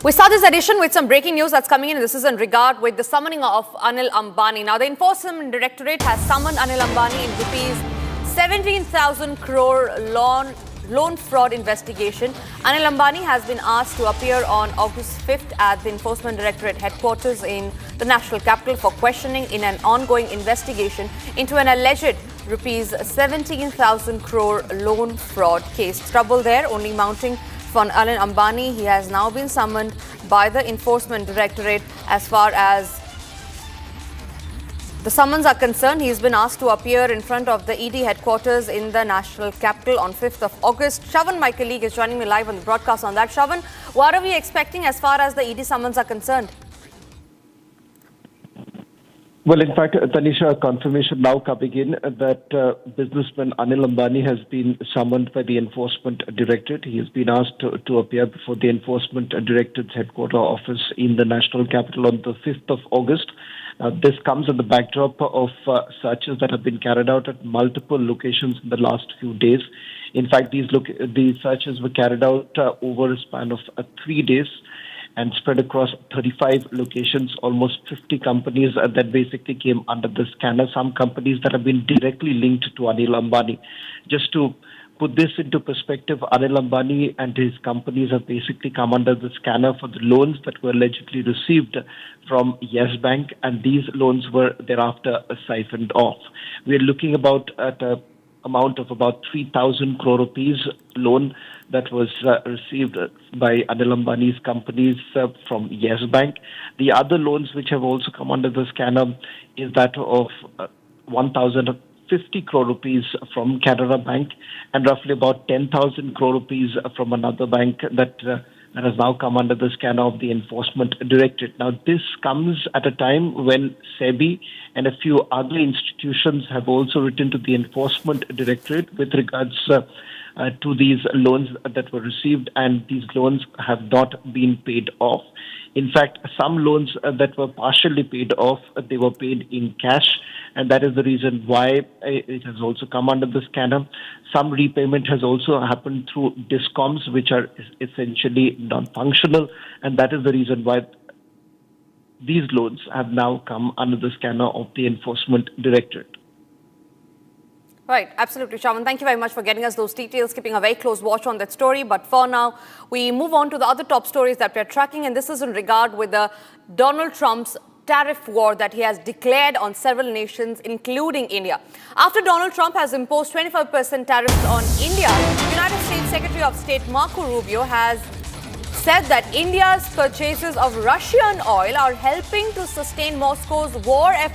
We start this edition with some breaking news that's coming in. This is in regard with the summoning of Anil Ambani. Now, the Enforcement Directorate has summoned Anil Ambani in rupees 17,000 crore loan fraud investigation. Anil Ambani has been asked to appear on August 5th at the Enforcement Directorate headquarters in the national capital for questioning in an ongoing investigation into an alleged rupees 17,000 crore loan fraud case. Trouble there only mounting for Anil Ambani. He has now been summoned by the Enforcement Directorate. As far as the summons are concerned, he's been asked to appear in front of the ED headquarters in the national capital on 5th of August. Shravan, my colleague, is joining me live on the broadcast on that. Shravan, what are we expecting as far as the ED summons are concerned? Well, in fact, Tanisha, confirmation now coming in that businessman Anil Ambani has been summoned by the Enforcement Directorate. He has been asked to appear before the Enforcement Directorate's headquarters office in the national capital on the 5th of August. This comes in the backdrop of searches that have been carried out at multiple locations in the last few days. In fact, these searches were carried out over a span of 3 days and spread across 35 locations, almost 50 companies that basically came under the scanner. Some companies that have been directly linked to Anil Ambani. Just to put this into perspective, Anil Ambani and his companies have basically come under the scanner for the loans that were allegedly received from Yes Bank, and these loans were thereafter siphoned off. We are looking at a amount of about 3,000 crore rupees loan that was received by Anil Ambani's companies from Yes Bank. The other loans which have also come under the scanner is that of 1,050 crore rupees from Canara Bank and roughly about 10,000 crore rupees from another bank that has now come under the scanner of the Enforcement Directorate. Now, this comes at a time when SEBI and a few other institutions have also written to the Enforcement Directorate with regards to these loans that were received, and these loans have not been paid off. In fact, some loans that were partially paid off, they were paid in cash, and that is the reason why it has also come under the scanner. Some repayment has also happened through discoms, which are essentially non-functional, and that is the reason why these loans have now come under the scanner of the Enforcement Directorate. Right, absolutely, Shravan. Thank you very much for getting us those details, keeping a very close watch on that story. But for now, we move on to the other top stories that we're tracking, and this is in regard with the Donald Trump's tariff war that he has declared on several nations, including India. After Donald Trump has imposed 25% tariffs on India, United States Secretary of State Marco Rubio has said that India's purchases of Russian oil are helping to sustain Moscow's war effort